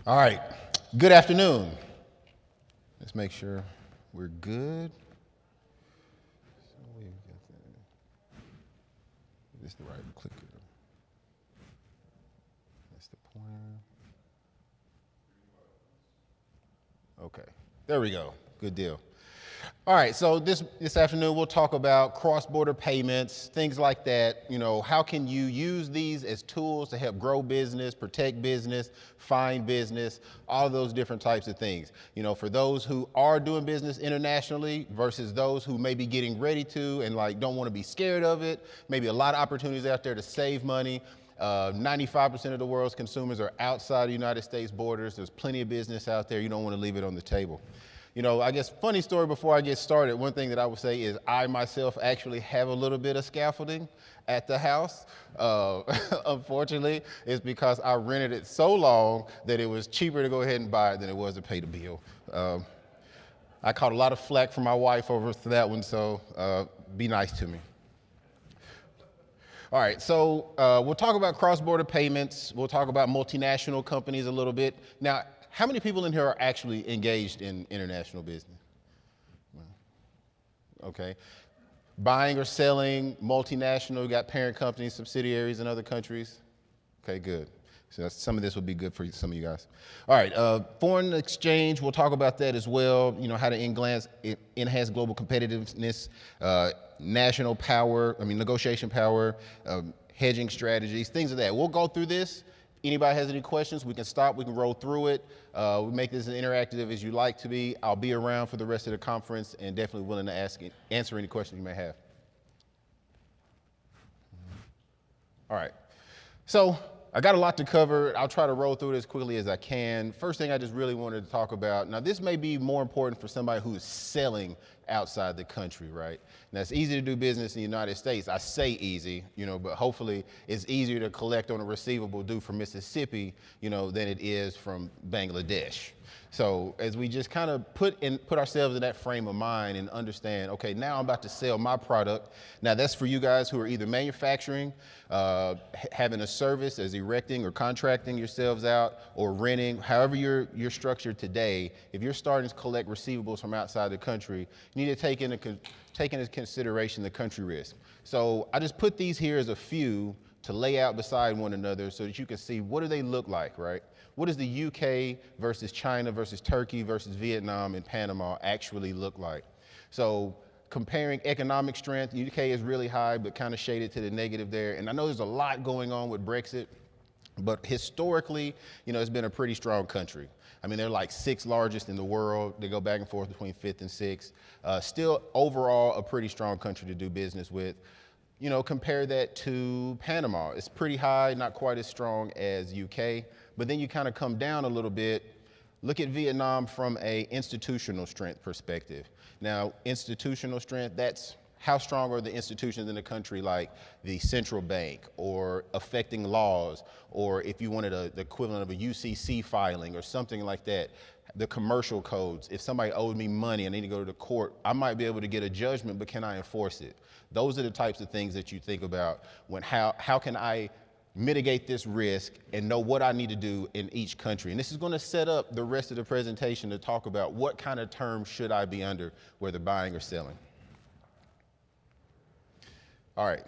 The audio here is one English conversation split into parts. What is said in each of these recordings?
All right, good afternoon. Let's make sure we're good. So we've got this is the right clicker. That's the pointer. Okay, there we go. Good deal. All right, so this afternoon we'll talk about cross-border payments, things like that. You know, how can you use these as tools to help grow business, protect business, find business, all those different types of things. You know, for those who are doing business internationally versus those who may be getting ready to and like don't want to be scared of it. Maybe a lot of opportunities out there to save money. 95% of the world's consumers are outside the United States borders. There's plenty of business out there. You don't want to leave it on the table. You know, I guess funny story before I get started, one thing that I would say is I myself actually have a little bit of scaffolding at the house. Unfortunately, it's because I rented it so long that it was cheaper to go ahead and buy it than it was to pay the bill. I caught a lot of flack from my wife over that one, so be nice to me. All right, so we'll talk about cross-border payments. We'll talk about multinational companies a little bit. Now, how many people in here are actually engaged in international business? Okay. Buying or selling, multinational, you got parent companies, subsidiaries in other countries? Okay, good. So some of this will be good for some of you guys. All right, foreign exchange, we'll talk about that as well. You know, how to enhance global competitiveness, national power, negotiation power, hedging strategies, things of that. We'll go through this. Anybody has any questions, we can stop, we can roll through it. We make this as interactive as you like to be. I'll be around for the rest of the conference and definitely willing to answer any questions you may have. All right, so I got a lot to cover. I'll try to roll through it as quickly as I can. First thing I just really wanted to talk about, now this may be more important for somebody who's selling outside the country, right? Now it's easy to do business in the United States. I say easy, but hopefully it's easier to collect on a receivable due from Mississippi, than it is from Bangladesh. So as we just kind of put ourselves in that frame of mind and understand, okay, now I'm about to sell my product. Now that's for you guys who are either manufacturing, having a service as erecting or contracting yourselves out, or renting, however you're structured today. If you're starting to collect receivables from outside the country, you need to take into consideration the country risk. So I just put these here as a few to lay out beside one another so that you can see what do they look like, right? What does the UK versus China versus Turkey versus Vietnam and Panama actually look like? So comparing economic strength, the UK is really high, but kind of shaded to the negative there. And I know there's a lot going on with Brexit, but historically, it's been a pretty strong country. They're like sixth largest in the world. They go back and forth between fifth and sixth. Still overall a pretty strong country to do business with. Compare that to Panama. It's pretty high, not quite as strong as UK, but then you kind of come down a little bit. Look at Vietnam from a institutional strength perspective. Now, institutional strength, that's how strong are the institutions in the country, like the central bank, or affecting laws, or if you wanted the equivalent of a UCC filing or something like that. The commercial codes, if somebody owed me money and I need to go to the court, I might be able to get a judgment, but can I enforce it? Those are the types of things that you think about when how can I mitigate this risk and know what I need to do in each country. And this is going to set up the rest of the presentation to talk about what kind of terms should I be under, whether buying or selling. All right,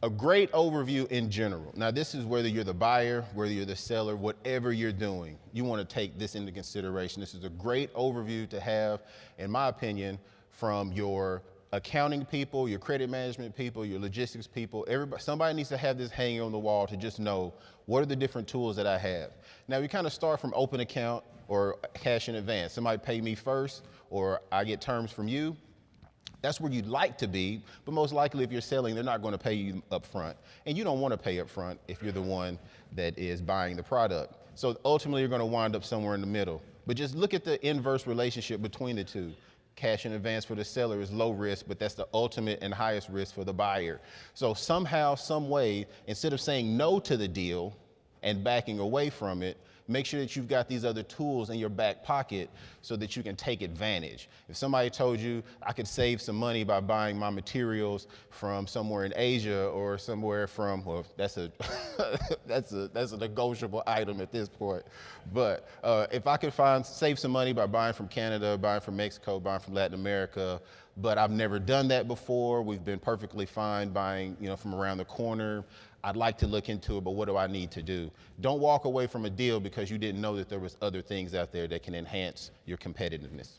a great overview in general. Now this is whether you're the buyer, whether you're the seller, whatever you're doing, you want to take this into consideration. This is a great overview to have, in my opinion, from your accounting people, your credit management people, your logistics people. Somebody needs to have this hanging on the wall to just know what are the different tools that I have. Now we kind of start from open account or cash in advance. Somebody pay me first, or I get terms from you. That's where you'd like to be, but most likely if you're selling, they're not going to pay you up front. And you don't want to pay up front if you're the one that is buying the product. So ultimately you're going to wind up somewhere in the middle. But just look at the inverse relationship between the two. Cash in advance for the seller is low risk, but that's the ultimate and highest risk for the buyer. So somehow, some way, instead of saying no to the deal and backing away from it, make sure that you've got these other tools in your back pocket so that you can take advantage. If somebody told you I could save some money by buying my materials from somewhere in Asia or somewhere from, well, that's a that's a negotiable item at this point. But if I could save some money by buying from Canada, buying from Mexico, buying from Latin America, but I've never done that before. We've been perfectly fine buying, from around the corner. I'd like to look into it, but what do I need to do? Don't walk away from a deal because you didn't know that there was other things out there that can enhance your competitiveness.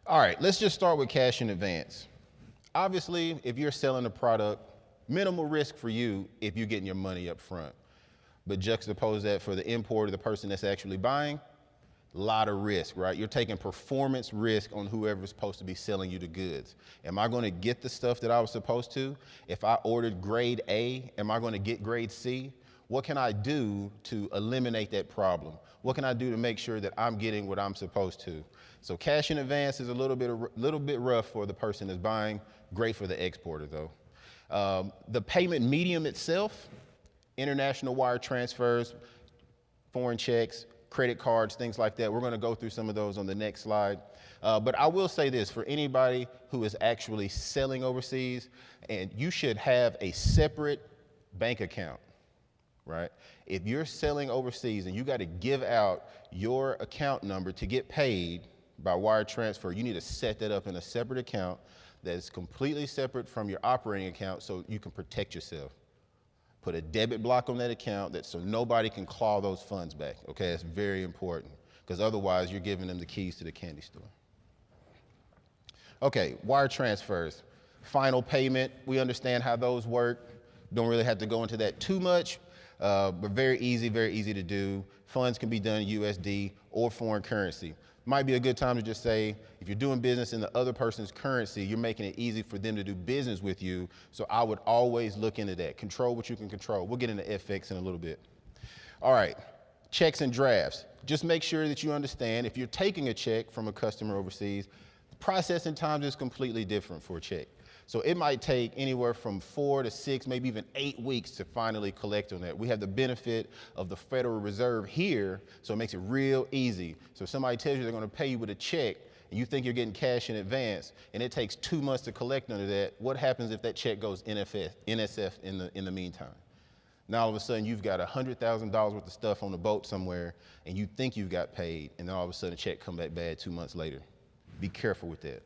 All right, let's just start with cash in advance. Obviously, if you're selling a product, minimal risk for you if you're getting your money up front. But juxtapose that for the importer, the person that's actually buying, a lot of risk, right? You're taking performance risk on whoever's supposed to be selling you the goods. Am I going to get the stuff that I was supposed to? If I ordered grade A, am I going to get grade C? What can I do to eliminate that problem? What can I do to make sure that I'm getting what I'm supposed to? So cash in advance is a little bit rough for the person that's buying, great for the exporter though. The payment medium itself, international wire transfers, foreign checks, credit cards, things like that. We're going to go through some of those on the next slide. But I will say this, for anybody who is actually selling overseas, and you should have a separate bank account, right? If you're selling overseas and you got to give out your account number to get paid by wire transfer, you need to set that up in a separate account that is completely separate from your operating account so you can protect yourself. Put a debit block on that account so nobody can claw those funds back, okay? That's very important, because otherwise you're giving them the keys to the candy store. Okay, wire transfers. Final payment, we understand how those work. Don't really have to go into that too much, but very easy to do. Funds can be done in USD or foreign currency. Might be a good time to just say, if you're doing business in the other person's currency, you're making it easy for them to do business with you. So I would always look into that. Control what you can control. We'll get into FX in a little bit. All right, checks and drafts. Just make sure that you understand if you're taking a check from a customer overseas, processing time is completely different for a check. So it might take anywhere from 4 to 6, maybe even 8 weeks to finally collect on that. We have the benefit of the Federal Reserve here, so it makes it real easy. So if somebody tells you they're going to pay you with a check and you think you're getting cash in advance and it takes 2 months to collect under that, what happens if that check goes NSF in the meantime? Now all of a sudden you've got $100,000 worth of stuff on the boat somewhere and you think you've got paid, and then all of a sudden a check come back bad 2 months later. Be careful with that.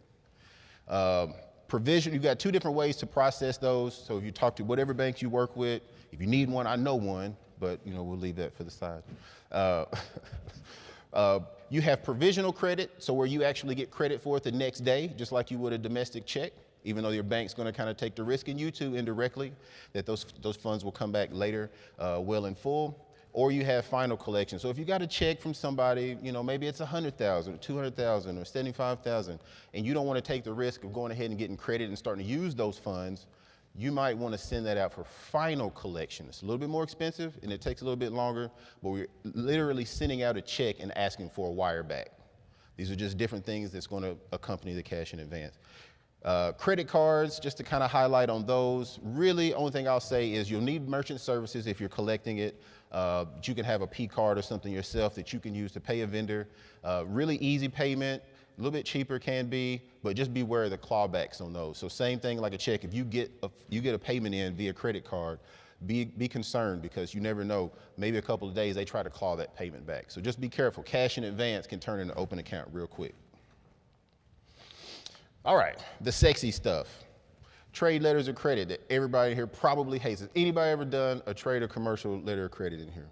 Provision, you've got 2 different ways to process those. So if you talk to whatever banks you work with, if you need one, I know one, but we'll leave that for the side. You have provisional credit, so where you actually get credit for it the next day, just like you would a domestic check, even though your bank's going to kind of take the risk, and you too indirectly, that those funds will come back later well in full. Or you have final collection. So if you got a check from somebody, maybe it's $100,000 or $200,000 or $75,000, and you don't want to take the risk of going ahead and getting credit and starting to use those funds, you might want to send that out for final collection. It's a little bit more expensive and it takes a little bit longer, but we're literally sending out a check and asking for a wire back. These are just different things that's going to accompany the cash in advance. Credit cards, just to kind of highlight on those, really only thing I'll say is you'll need merchant services if you're collecting it. You can have a P card or something yourself that you can use to pay a vendor. Really easy payment, a little bit cheaper can be, but just beware of the clawbacks on those. So same thing like a check, if you get a payment in via credit card, be concerned, because you never know, maybe a couple of days they try to claw that payment back. So just be careful. Cash in advance can turn into open account real quick. All right, the sexy stuff. Trade letters of credit that everybody here probably hates. Has anybody ever done a trade or commercial letter of credit in here?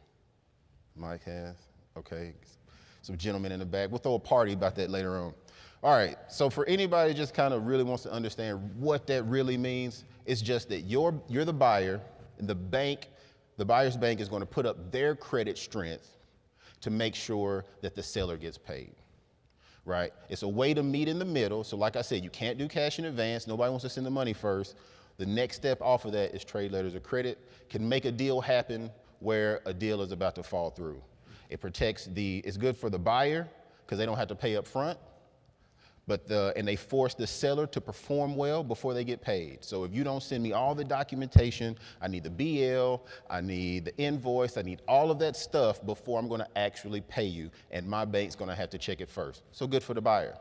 Mike has, okay. Some gentlemen in the back. We'll throw a party about that later on. All right, so for anybody just kind of really wants to understand what that really means, it's just that you're the buyer, and the buyer's bank is going to put up their credit strength to make sure that the seller gets paid. Right? It's a way to meet in the middle. So like I said, you can't do cash in advance. Nobody wants to send the money first. The next step off of that is trade letters of credit. Can make a deal happen where a deal is about to fall through. It protects it's good for the buyer because they don't have to pay up front, And they force the seller to perform well before they get paid. So if you don't send me all the documentation, I need the BL, I need the invoice, I need all of that stuff before I'm gonna actually pay you, and my bank's gonna have to check it first. So good for the buyer.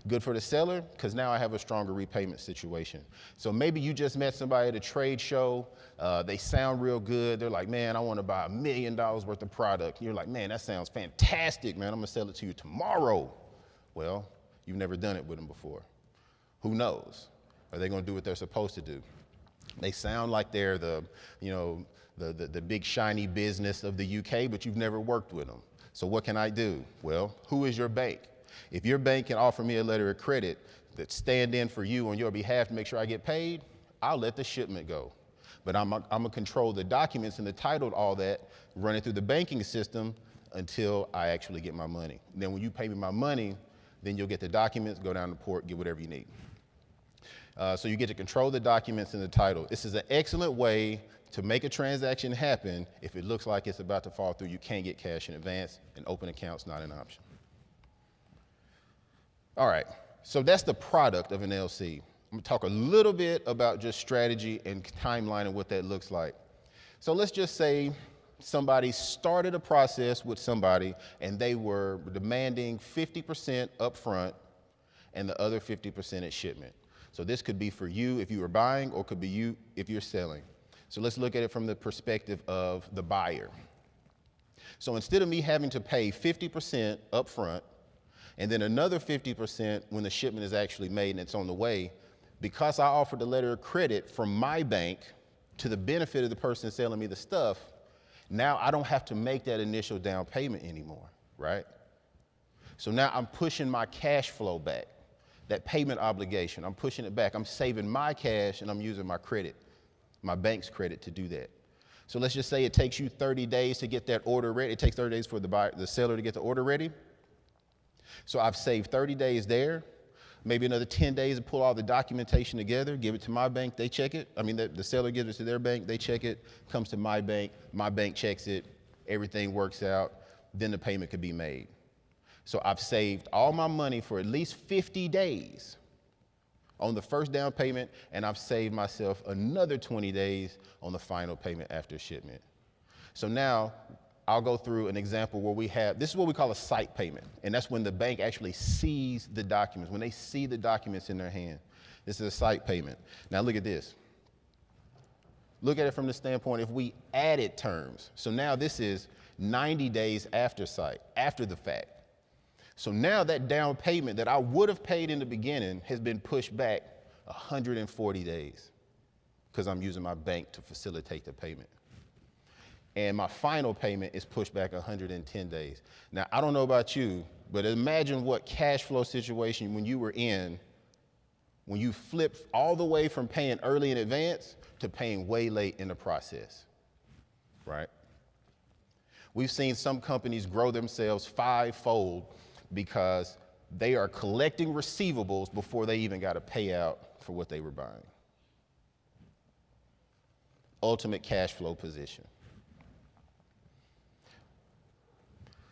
Good for the seller, because now I have a stronger repayment situation. So maybe you just met somebody at a trade show, they sound real good, they're like, man, I wanna buy $1 million worth of product. You're like, man, that sounds fantastic, man, I'm gonna sell it to you tomorrow. Well, you've never done it with them before. Who knows? Are they gonna do what they're supposed to do? They sound like they're the big shiny business of the UK, but you've never worked with them. So what can I do? Well, who is your bank? If your bank can offer me a letter of credit that stand in for you on your behalf to make sure I get paid, I'll let the shipment go. But I'm gonna control the documents and the title, all that, run it through the banking system until I actually get my money. And then when you pay me my money, then you'll get the documents, go down to port, get whatever you need. So you get to control the documents and the title. This is an excellent way to make a transaction happen if it looks like it's about to fall through. You can't get cash in advance, and open account's not an option. All right, so that's the product of an LC. I'm gonna talk a little bit about just strategy and timeline and what that looks like. So let's just say somebody started a process with somebody and they were demanding 50% upfront and the other 50% at shipment. So this could be for you if you were buying, or could be you if you're selling. So let's look at it from the perspective of the buyer. So instead of me having to pay 50% upfront and then another 50% when the shipment is actually made and it's on the way, because I offered a letter of credit from my bank to the benefit of the person selling me the stuff, now I don't have to make that initial down payment anymore, right? So now I'm pushing my cash flow back, that payment obligation, I'm pushing it back. I'm saving my cash and I'm using my credit, my bank's credit to do that. So let's just say it takes you 30 days to get that order ready. It takes 30 days for the seller to get the order ready. So I've saved 30 days there, maybe another 10 days to pull all the documentation together, give it to my bank, they check it. I mean, the seller gives it to their bank, they check it, comes to my bank checks it, everything works out, then the payment could be made. So I've saved all my money for at least 50 days on the first down payment, and I've saved myself another 20 days on the final payment after shipment. So now I'll go through an example where we have, this is what we call a sight payment, and that's when the bank actually sees the documents, when they see the documents in their hand. This is a sight payment. Now look at this. Look at it from the standpoint if we added terms. So now this is 90 days after sight, after the fact. So now that down payment that I would have paid in the beginning has been pushed back 140 days because I'm using my bank to facilitate the payment. And my final payment is pushed back 110 days. Now, I don't know about you, but imagine what cash flow situation when you were in, when you flipped all the way from paying early in advance to paying way late in the process, right? We've seen some companies grow themselves fivefold because they are collecting receivables before they even got a payout for what they were buying. Ultimate cash flow position.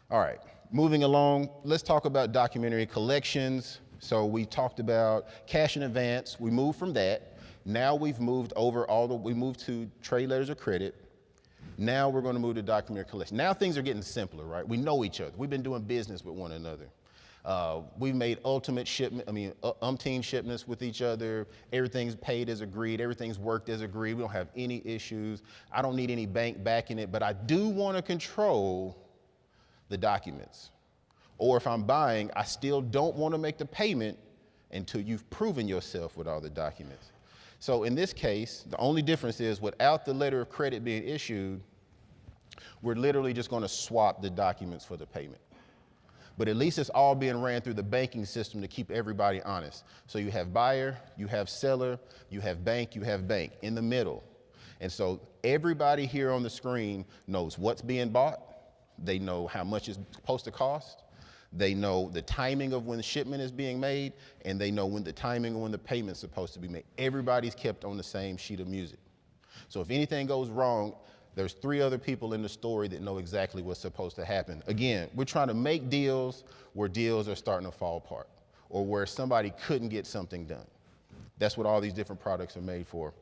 All right, moving along, let's talk about documentary collections. So we talked about cash in advance. We moved from that. Now we've moved over we moved to trade letters of credit. Now we're going to move to documentary collection. Now things are getting simpler, right? We know each other. We've been doing business with one another. We've made umpteen shipments with each other. Everything's paid as agreed. Everything's worked as agreed. We don't have any issues. I don't need any bank backing it, but I do want to control the documents. Or if I'm buying, I still don't want to make the payment until you've proven yourself with all the documents. So in this case, the only difference is without the letter of credit being issued, we're literally just going to swap the documents for the payment. But at least it's all being ran through the banking system to keep everybody honest. So you have buyer, you have seller, you have bank in the middle. And so everybody here on the screen knows what's being bought. They know how much it's supposed to cost. They know the timing of when the shipment is being made, and they know when the timing of when the payment's supposed to be made. Everybody's kept on the same sheet of music. So if anything goes wrong, there's 3 other people in the story that know exactly what's supposed to happen. Again, we're trying to make deals where deals are starting to fall apart. or where somebody couldn't get something done. That's what all these different products are made for.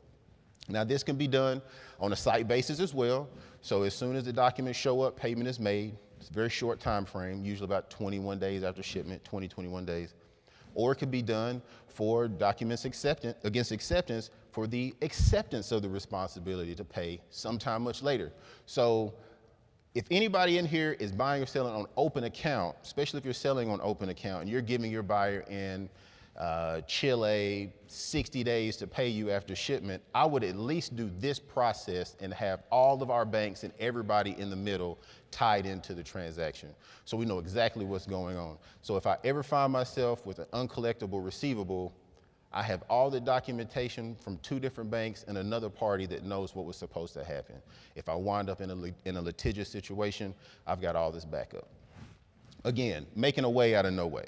Now, this can be done on a site basis as well. So as soon as the documents show up, payment is made. It's a very short time frame, usually about 21 days after shipment, 21 days. Or it could be done for documents against acceptance for the acceptance of the responsibility to pay sometime much later. So if anybody in here is buying or selling on open account, especially if you're selling on open account and you're giving your buyer in Chile 60 days to pay you after shipment, I would at least do this process and have all of our banks and everybody in the middle tied into the transaction, so we know exactly what's going on. So if I ever find myself with an uncollectible receivable, I have all the documentation from 2 different banks and another party that knows what was supposed to happen. If I wind up in a litigious situation, I've got all this backup. Again, making a way out of no way.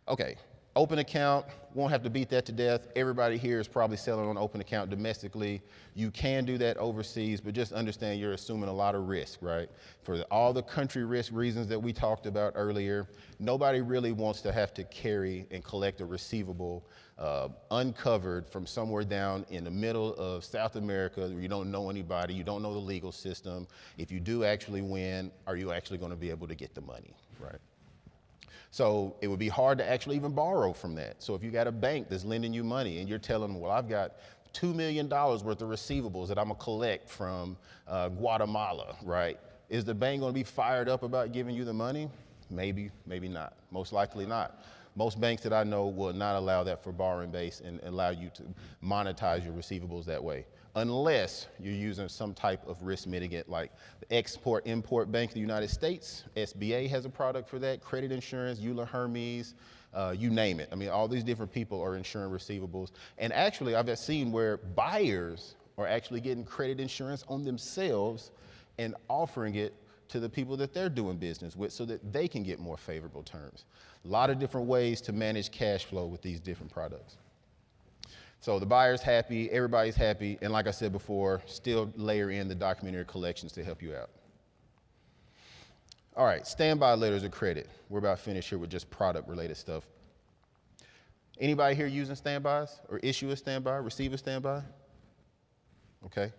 Okay, open account, won't have to beat that to death. Everybody here is probably selling on open account domestically. You can do that overseas, but just understand you're assuming a lot of risk, right? For all the country risk reasons that we talked about earlier, nobody really wants to have to carry and collect a receivable uncovered from somewhere down in the middle of South America where you don't know anybody, you don't know the legal system. If you do actually win, are you actually going to be able to get the money, right? So it would be hard to actually even borrow from that. So if you got a bank that's lending you money and you're telling them, well, I've got $2 million worth of receivables that I'm gonna collect from Guatemala, right? Is the bank gonna be fired up about giving you the money? Maybe, maybe not, most likely not. Most banks that I know will not allow that for borrowing base and allow you to monetize your receivables that way, unless you're using some type of risk mitigant like the Export-Import Bank of the United States. SBA has a product for that, credit insurance, Euler Hermes, you name it. I mean, all these different people are insuring receivables. And actually, I've seen where buyers are actually getting credit insurance on themselves and offering it to the people that they're doing business with so that they can get more favorable terms. A lot of different ways to manage cash flow with these different products. So the buyer's happy, everybody's happy, and like I said before, still layer in the documentary collections to help you out. All right, standby letters of credit. We're about finished here with just product-related stuff. Anybody here using standbys or issue a standby, receive a standby? Okay,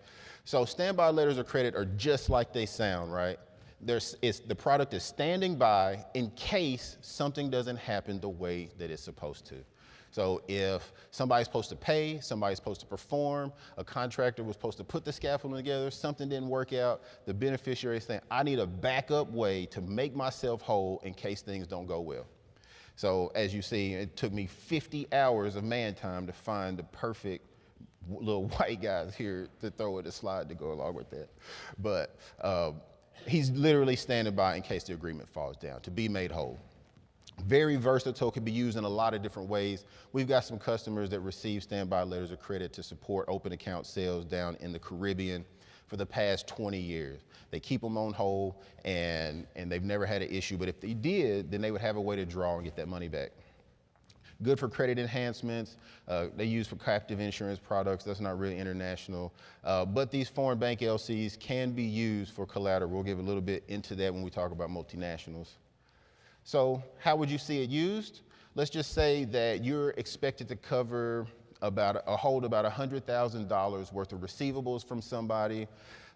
so standby letters of credit are just like they sound, right? The product is standing by in case something doesn't happen the way that it's supposed to. So if somebody's supposed to pay, somebody's supposed to perform, a contractor was supposed to put the scaffolding together, something didn't work out, the beneficiary is saying, I need a backup way to make myself whole in case things don't go well. So as you see, it took me 50 hours of man time to find the perfect little white guys here to throw in a slide to go along with that. But he's literally standing by in case the agreement falls down, to be made whole. Very versatile, can be used in a lot of different ways. We've got some customers that receive standby letters of credit to support open account sales down in the Caribbean for the past 20 years. They keep them on hold and they've never had an issue, but if they did, then they would have a way to draw and get that money back. Good for credit enhancements. They use for captive insurance products. That's not really international. But these foreign bank LCs can be used for collateral. We'll give a little bit into that when we talk about multinationals. So how would you see it used? Let's just say that you're expected to cover hold about $100,000 worth of receivables from somebody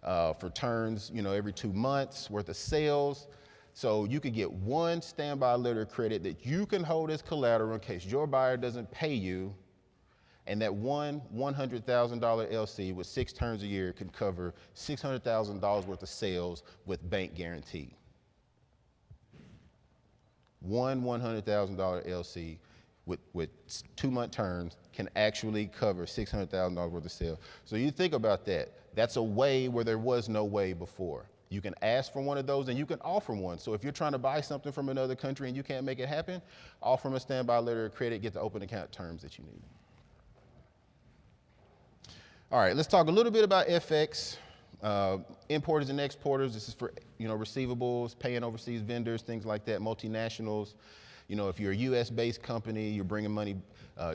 for turns, every 2 months worth of sales. So you could get one standby letter of credit that you can hold as collateral in case your buyer doesn't pay you, and that one $100,000 LC with 6 turns a year can cover $600,000 worth of sales with bank guarantee. One $100,000 LC with 2-month terms can actually cover $600,000 worth of sales. So you think about that. That's a way where there was no way before. You can ask for one of those and you can offer one. So if you're trying to buy something from another country and you can't make it happen, offer them a standby letter of credit, get the open account terms that you need. All right, let's talk a little bit about FX. Importers and exporters, this is for receivables, paying overseas vendors, things like that, multinationals. If you're a US-based company, you're bringing money,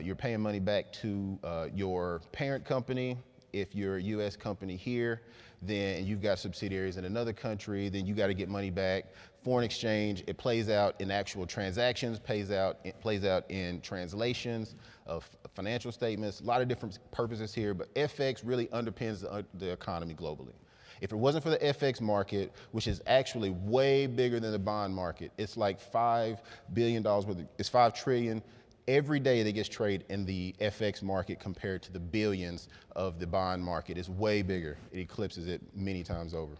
you're paying money back to your parent company. if you're a U.S. company here, then you've got subsidiaries in another country, then you got to get money back. Foreign exchange, it plays out in actual transactions, it plays out in translations of financial statements, a lot of different purposes here, but FX really underpins the economy globally. If it wasn't for the FX market, which is actually way bigger than the bond market, it's like $5 billion worth it's $5 trillion every day that gets traded in the FX market compared to the billions of the bond market. It's way bigger. It eclipses it many times over.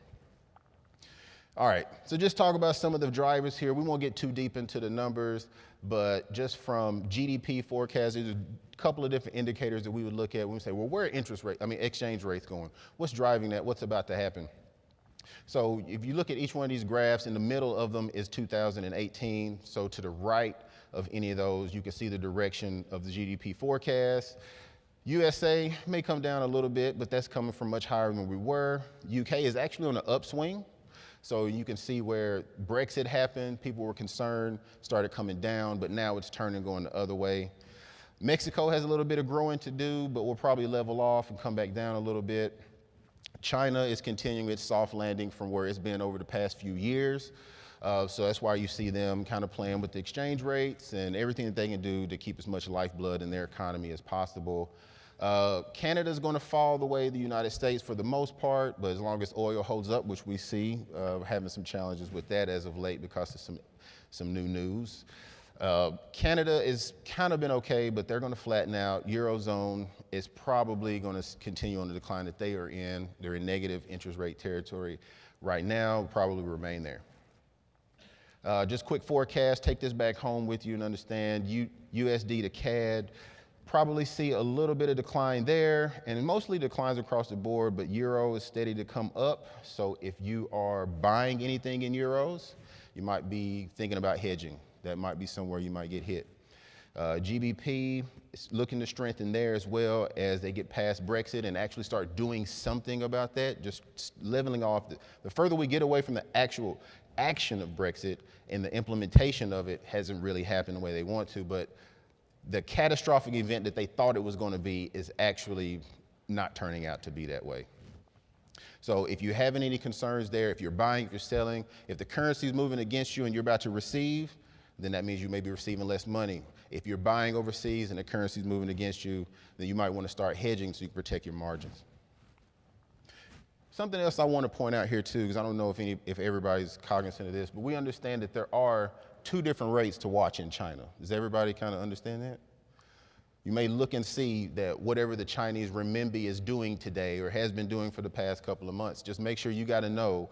All right, so just talk about some of the drivers here. We won't get too deep into the numbers, but just from GDP forecasts, there's a couple of different indicators that we would look at when we say, well, where are exchange rates going? What's driving that? What's about to happen? So if you look at each one of these graphs, in the middle of them is 2018. So to the right of any of those, you can see the direction of the GDP forecast. USA may come down a little bit, but that's coming from much higher than we were. UK is actually on an upswing. So you can see where Brexit happened, people were concerned, started coming down, but now it's turning, going the other way. Mexico has a little bit of growing to do, but will probably level off and come back down a little bit. China is continuing its soft landing from where it's been over the past few years. So that's why you see them kind of playing with the exchange rates and everything that they can do to keep as much lifeblood in their economy as possible. Canada is going to fall the way of the United States for the most part, but as long as oil holds up, which we see, having some challenges with that as of late because of some new news. Canada has kind of been okay, but they're going to flatten out. Eurozone is probably going to continue on the decline that they are in. They're in negative interest rate territory right now, probably remain there. Just quick forecast, take this back home with you and understand USD to CAD. Probably see a little bit of decline there, and mostly declines across the board, but euro is steady to come up. So if you are buying anything in euros, you might be thinking about hedging. That might be somewhere you might get hit. GBP is looking to strengthen there as well as they get past Brexit and actually start doing something about that, just leveling off. The further we get away from the actual action of Brexit and the implementation of it hasn't really happened the way they want to, but the catastrophic event that they thought it was going to be is actually not turning out to be that way. So if you're having any concerns there, if you're buying, if you're selling, if the currency is moving against you and you're about to receive, then that means you may be receiving less money. If you're buying overseas and the currency is moving against you, then you might want to start hedging so you can protect your margins. Something else I want to point out here too, because I don't know if everybody's cognizant of this, but we understand that there are two different rates to watch in China. Does everybody kind of understand that? You may look and see that whatever the Chinese renminbi is doing today or has been doing for the past couple of months, just make sure you got to know,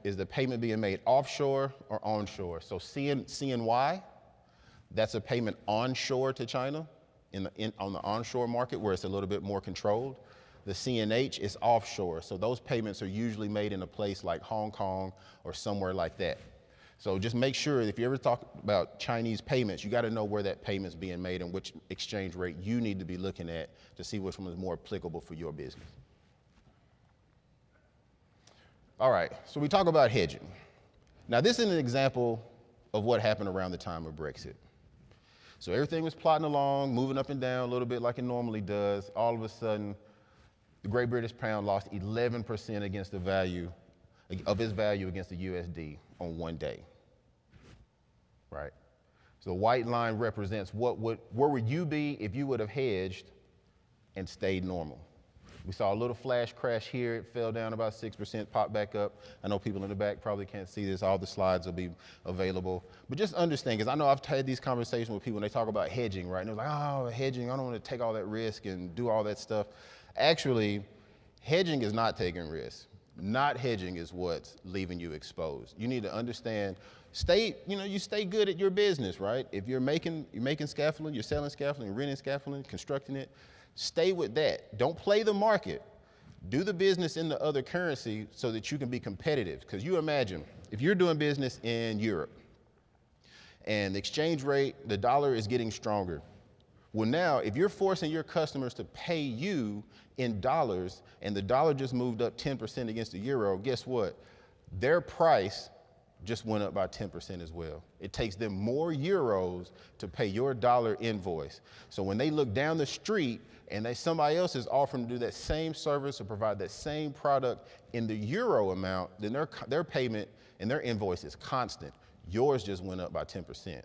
is the payment being made offshore or onshore? So CNY, that's a payment onshore to China on the onshore market where it's a little bit more controlled. The CNH is offshore. So those payments are usually made in a place like Hong Kong or somewhere like that. So just make sure if you ever talk about Chinese payments, you got to know where that payment's being made and which exchange rate you need to be looking at to see which one is more applicable for your business. All right, so we talk about hedging. Now this is an example of what happened around the time of Brexit. So everything was plodding along, moving up and down a little bit like it normally does. All of a sudden, the Great British pound lost 11% against the value of its value against the USD on one day, right? So the white line represents where would you be if you would have hedged and stayed normal. We saw a little flash crash here. It fell down about 6%, popped back up. I know people in the back probably can't see this. All the slides will be available. But just understand, because I know I've had these conversations with people when they talk about hedging, right? And they're like, oh, hedging, I don't want to take all that risk and do all that stuff. Actually, hedging is not taking risks. Not hedging is what's leaving you exposed. You need to understand, you stay good at your business, right? If you're making scaffolding, you're selling scaffolding, renting scaffolding, constructing it, stay with that. Don't play the market. Do the business in the other currency so that you can be competitive. Because you imagine, if you're doing business in Europe and the exchange rate, the dollar is getting stronger. Well, now, if you're forcing your customers to pay you in dollars and the dollar just moved up 10% against the euro, guess what? Their price just went up by 10% as well. It takes them more euros to pay your dollar invoice. So when they look down the street and somebody else is offering to do that same service or provide that same product in the euro amount, then their payment and their invoice is constant. Yours just went up by 10%.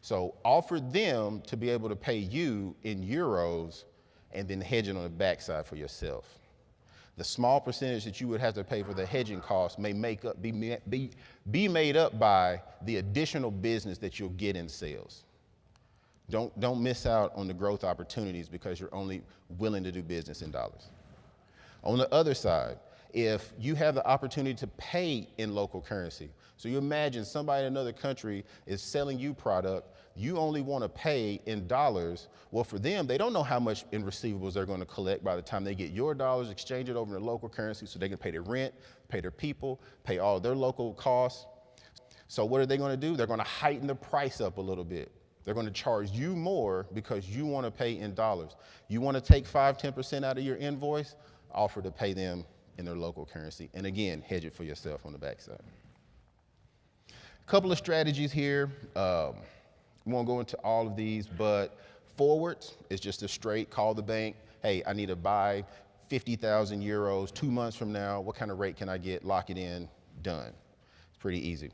So offer them to be able to pay you in euros and then hedge it on the backside for yourself. The small percentage that you would have to pay for the hedging costs may be made up by the additional business that you'll get in sales. Don't miss out on the growth opportunities because you're only willing to do business in dollars. On the other side, if you have the opportunity to pay in local currency, so you imagine somebody in another country is selling you product, you only want to pay in dollars. Well, for them, they don't know how much in receivables they're going to collect by the time they get your dollars, exchange it over to local currency so they can pay their rent, pay their people, pay all their local costs. So what are they going to do? They're going to heighten the price up a little bit. They're going to charge you more because you want to pay in dollars. You want to take 5-10% out of your invoice, offer to pay them in their local currency. And again, hedge it for yourself on the backside. A couple of strategies here. We won't go into all of these, but forwards is just a straight call the bank. Hey, I need to buy 50,000 euros 2 months from now. What kind of rate can I get? Lock it in, done. It's pretty easy.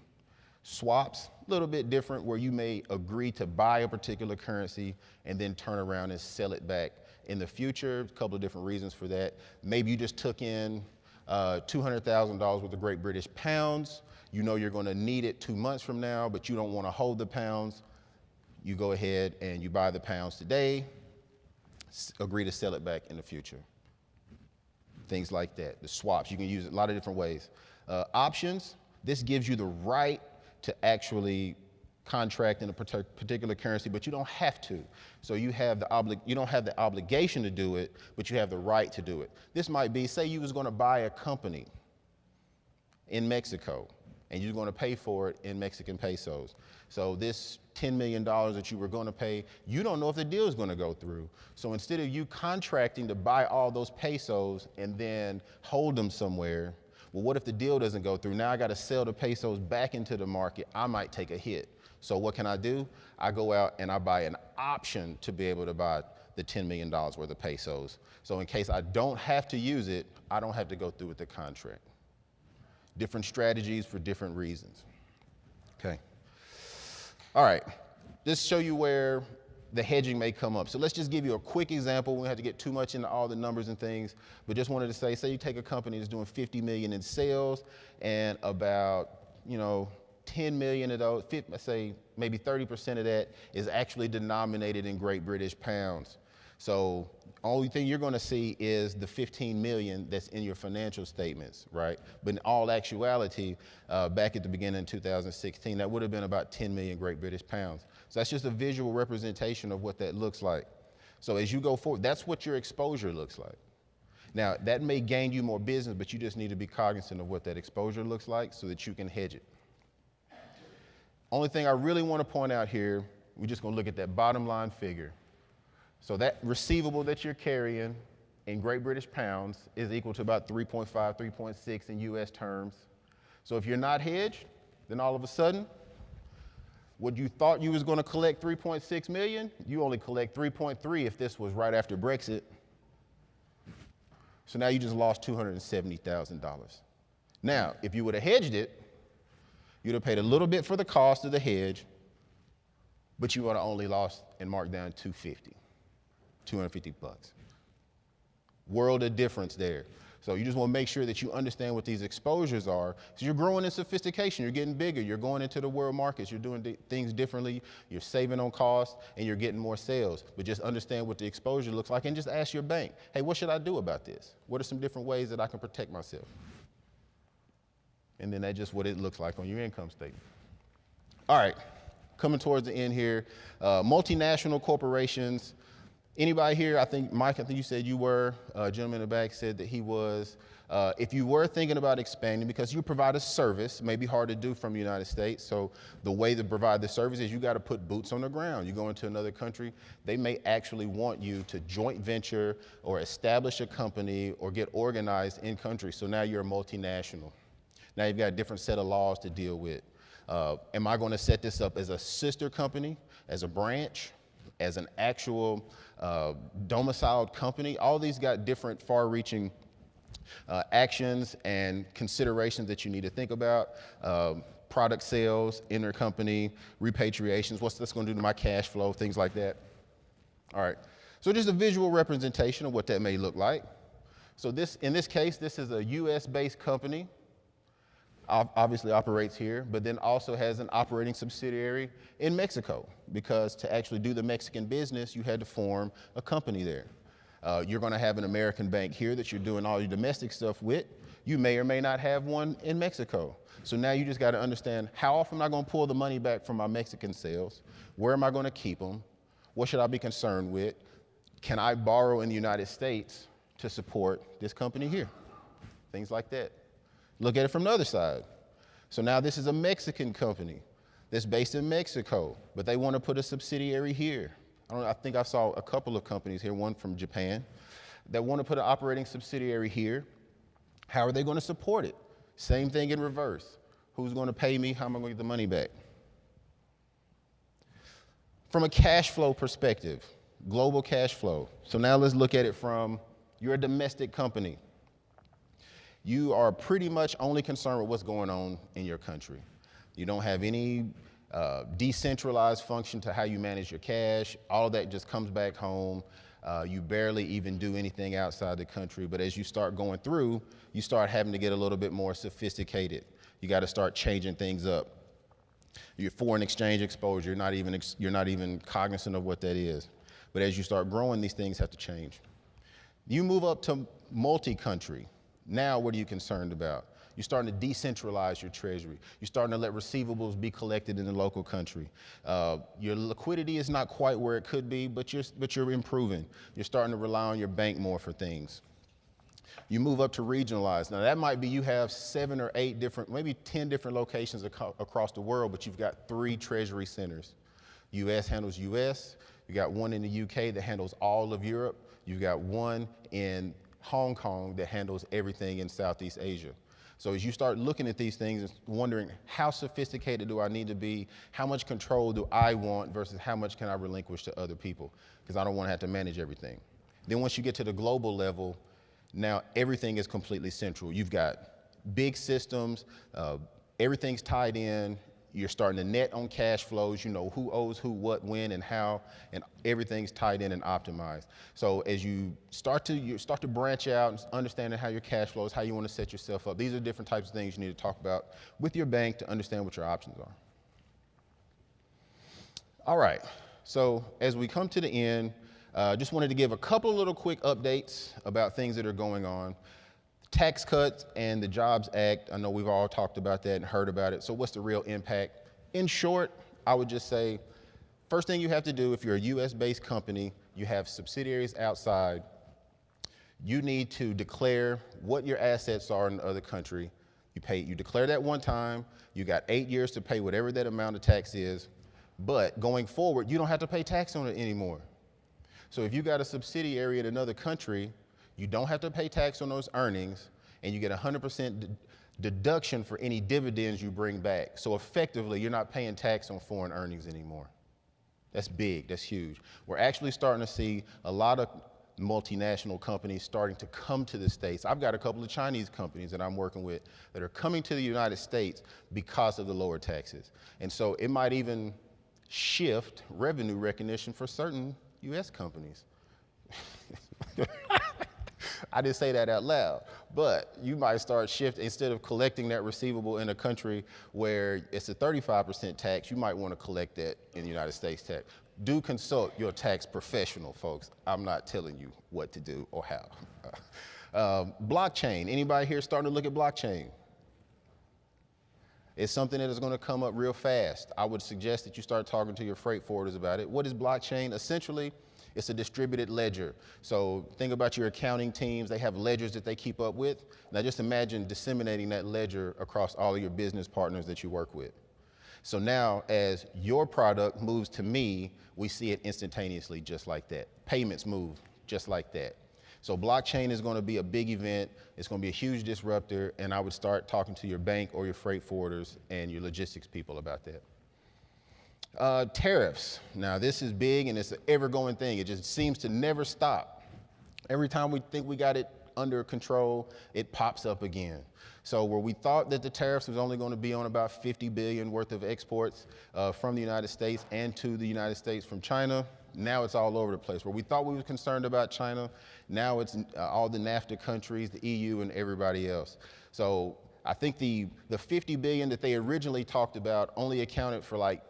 Swaps, a little bit different, where you may agree to buy a particular currency and then turn around and sell it back in the future. A couple of different reasons for that. Maybe you just took in $200,000 worth of Great British pounds. You know you're going to need it 2 months from now, but you don't want to hold the pounds. You go ahead and you buy the pounds today, agree to sell it back in the future. Things like that. The swaps, you can use it a lot of different ways. Options, this gives you the right to actually contract in a particular currency, but you don't have to. So you don't have the obligation to do it, but you have the right to do it. This might be, say you was going to buy a company in Mexico, and you're going to pay for it in Mexican pesos. So this $10 million that you were going to pay, you don't know if the deal is going to go through. So instead of you contracting to buy all those pesos and then hold them somewhere, well, what if the deal doesn't go through? Now I got to sell the pesos back into the market. I might take a hit. So what can I do? I go out and I buy an option to be able to buy the $10 million worth of pesos. So in case I don't have to use it, I don't have to go through with the contract. Different strategies for different reasons. Okay. All right. Just show you where the hedging may come up. So let's just give you a quick example. We don't have to get too much into all the numbers and things, but just wanted to say you take a company that's doing 50 million in sales and about, 10 million of those, let's say maybe 30% of that is actually denominated in Great British pounds. So only thing you're going to see is the 15 million that's in your financial statements, right? But in all actuality, back at the beginning of 2016, that would have been about 10 million Great British pounds. So that's just a visual representation of what that looks like. So as you go forward, that's what your exposure looks like. Now, that may gain you more business, but you just need to be cognizant of what that exposure looks like so that you can hedge it. Only thing I really want to point out here, we're just going to look at that bottom line figure. So that receivable that you're carrying in Great British pounds is equal to about 3.5, 3.6 in US terms. So if you're not hedged, then all of a sudden, what you thought you was going to collect 3.6 million, you only collect 3.3 if this was right after Brexit. So now you just lost $270,000. Now, if you would have hedged it, you'd have paid a little bit for the cost of the hedge, but you would have only lost and marked down $250. World of difference there. So you just want to make sure that you understand what these exposures are. So you're growing in sophistication, you're getting bigger, you're going into the world markets, you're doing things differently, you're saving on costs, and you're getting more sales. But just understand what the exposure looks like and just ask your bank, hey, what should I do about this? What are some different ways that I can protect myself? And then that's just what it looks like on your income statement. All right, coming towards the end here, multinational corporations. Anybody here, Mike, you said you were, a gentleman in the back said that he was. If you were thinking about expanding, because you provide a service, it may be hard to do from the United States, so the way to provide the service is you got to put boots on the ground. You go into another country, they may actually want you to joint venture or establish a company or get organized in country, so now you're a multinational. Now you've got a different set of laws to deal with. Am I going to set this up as a sister company, as a branch, as an actual domiciled company? All these got different far-reaching actions and considerations that you need to think about. Product sales, intercompany, repatriations, what's this going to do to my cash flow, things like that. All right, so just a visual representation of what that may look like. So in this case, this is a US-based company, obviously operates here, but then also has an operating subsidiary in Mexico, because to actually do the Mexican business, you had to form a company there. You're going to have an American bank here that you're doing all your domestic stuff with. You may or may not have one in Mexico. So now you just got to understand, how often am I going to pull the money back from my Mexican sales? Where am I going to keep them? What should I be concerned with? Can I borrow in the United States to support this company here? Things like that. Look at it from the other side. So now this is a Mexican company that's based in Mexico, but they want to put a subsidiary here. I think I saw a couple of companies here, one from Japan, that want to put an operating subsidiary here. How are they going to support it? Same thing in reverse. Who's going to pay me? How am I going to get the money back? From a cash flow perspective, global cash flow. So now let's look at it from, you're a domestic company. You are pretty much only concerned with what's going on in your country. You don't have any decentralized function to how you manage your cash. All of that just comes back home. You barely even do anything outside the country. But as you start going through, you start having to get a little bit more sophisticated. You got to start changing things up. Your foreign exchange exposure, you're not even cognizant of what that is. But as you start growing, these things have to change. You move up to multi-country. Now, what are you concerned about? You're starting to decentralize your treasury. You're starting to let receivables be collected in the local country. Your liquidity is not quite where it could be, but you're improving. You're starting to rely on your bank more for things. You move up to regionalize. Now that might be you have 7 or 8 different, maybe 10 different locations across the world, but you've got 3 treasury centers. US handles US. You got one in the UK that handles all of Europe. You've got one in Hong Kong that handles everything in Southeast Asia. So as you start looking at these things and wondering, how sophisticated do I need to be? How much control do I want versus how much can I relinquish to other people? Because I don't want to have to manage everything. Then once you get to the global level, now everything is completely central. You've got big systems, everything's tied in. You're starting to net on cash flows. You know who owes who, what, when, and how, and everything's tied in and optimized. So as you start to branch out and understanding how your cash flows, how you want to set yourself up, these are different types of things you need to talk about with your bank to understand what your options are. All right, so as we come to the end, just wanted to give a couple little quick updates about things that are going on. Tax cuts and the Jobs Act, I know we've all talked about that and heard about it. So what's the real impact? In short, I would just say, first thing you have to do if you're a US-based company, you have subsidiaries outside, you need to declare what your assets are in the other country. You declare that one time, you got 8 years to pay whatever that amount of tax is, but going forward, you don't have to pay tax on it anymore. So if you got a subsidiary in another country, you don't have to pay tax on those earnings, and you get 100% deduction for any dividends you bring back. So effectively, you're not paying tax on foreign earnings anymore. That's big, that's huge. We're actually starting to see a lot of multinational companies starting to come to the States. I've got a couple of Chinese companies that I'm working with that are coming to the United States because of the lower taxes. And so it might even shift revenue recognition for certain US companies. I didn't say that out loud, but you might start shifting, instead of collecting that receivable in a country where it's a 35% tax, you might want to collect that in the United States tax. Do consult your tax professional, folks. I'm not telling you what to do or how. Blockchain, anybody here starting to look at blockchain? It's something that is going to come up real fast. I would suggest that you start talking to your freight forwarders about it. What is blockchain? Essentially, it's a distributed ledger. So think about your accounting teams. They have ledgers that they keep up with. Now just imagine disseminating that ledger across all of your business partners that you work with. So now as your product moves to me, we see it instantaneously just like that. Payments move just like that. So blockchain is going to be a big event. It's going to be a huge disruptor, and I would start talking to your bank or your freight forwarders and your logistics people about that. Tariffs. Now, this is big, and it's an ever-going thing. It just seems to never stop. Every time we think we got it under control, it pops up again. So where we thought that the tariffs was only going to be on about 50 billion worth of exports from the United States and to the United States from China, now it's all over the place. Where we thought we were concerned about China, now it's all the NAFTA countries, the EU, and everybody else. So I think the 50 billion that they originally talked about only accounted for like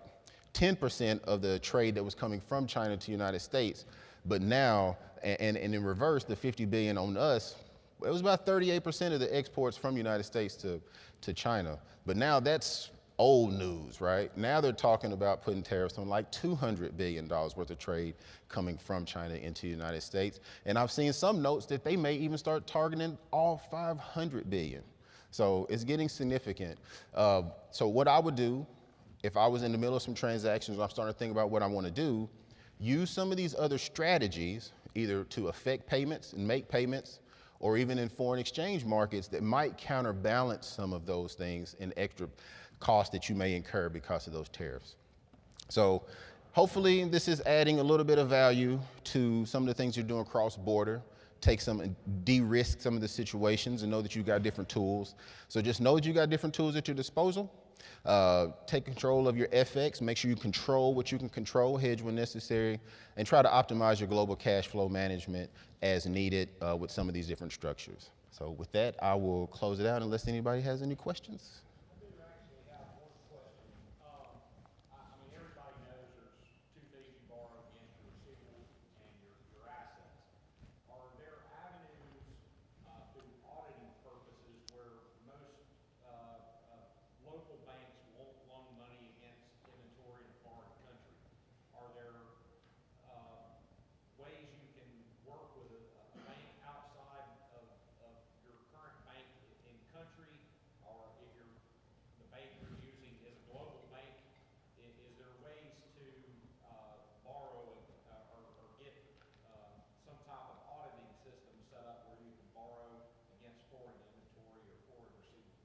10% of the trade that was coming from China to the United States. But now, and in reverse, the 50 billion on us, it was about 38% of the exports from the United States to China. But now that's old news, right? Now they're talking about putting tariffs on like $200 billion worth of trade coming from China into the United States. And I've seen some notes that they may even start targeting all 500 billion. So it's getting significant. So what I would do if I was in the middle of some transactions and I'm starting to think about what I want to do, use some of these other strategies, either to affect payments and make payments, or even in foreign exchange markets that might counterbalance some of those things and extra costs that you may incur because of those tariffs. So hopefully this is adding a little bit of value to some of the things you're doing cross-border. Take some, de-risk some of the situations and know that you got different tools. So just know that you got different tools at your disposal. Take control of your FX, make sure you control what you can control, hedge when necessary, and try to optimize your global cash flow management as needed with some of these different structures. So with that, I will close it out unless anybody has any questions. I do actually have one question. I mean, everybody knows there's two things you borrow against: your receivables and your assets. Are there avenues through auditing purposes where most local banks won't loan money against inventory in a foreign country? Are there ways you can work with a bank outside of your current bank in country, or if the bank you're using is a global bank, is there ways to borrow or get some type of auditing system set up where you can borrow against foreign inventory or foreign receivables?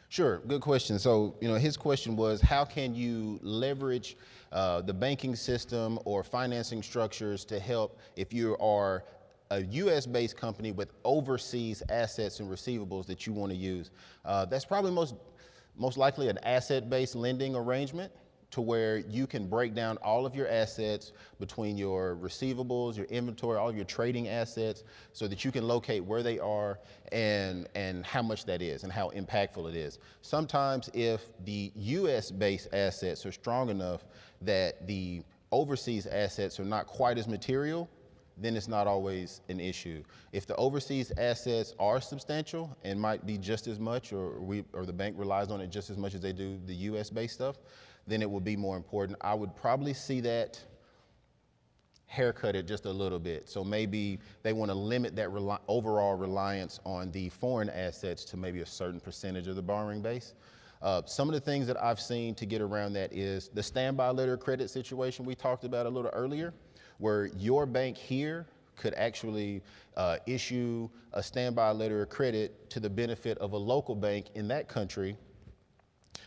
Sure, good question. So, his question was, how can you leverage the banking system or financing structures to help if you are a U.S.-based company with overseas assets and receivables that you want to use? That's probably most likely an asset-based lending arrangement, to where you can break down all of your assets between your receivables, your inventory, all of your trading assets, so that you can locate where they are and how much that is and how impactful it is. Sometimes if the US-based assets are strong enough that the overseas assets are not quite as material, then it's not always an issue. If the overseas assets are substantial and might be just as much, or the bank relies on it just as much as they do the US-based stuff, then it would be more important. I would probably see that haircutted just a little bit. So maybe they want to limit that overall reliance on the foreign assets to maybe a certain percentage of the borrowing base. Some of the things that I've seen to get around that is the standby letter of credit situation we talked about a little earlier, where your bank here could actually issue a standby letter of credit to the benefit of a local bank in that country,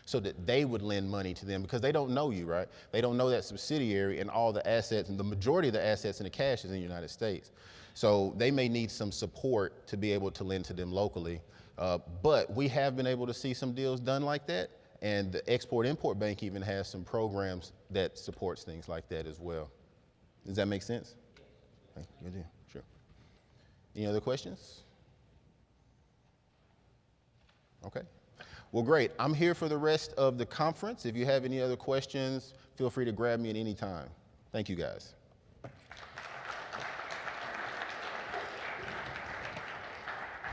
so that they would lend money to them, because they don't know you, right? They don't know that subsidiary and all the assets, and the majority of the assets and the cash is in the United States. So they may need some support to be able to lend to them locally. But we have been able to see some deals done like that, and the Export-Import Bank even has some programs that supports things like that as well. Does that make sense? Okay, good deal. Sure. Any other questions? Okay. Well, great. I'm here for the rest of the conference. If you have any other questions, feel free to grab me at any time. Thank you, guys.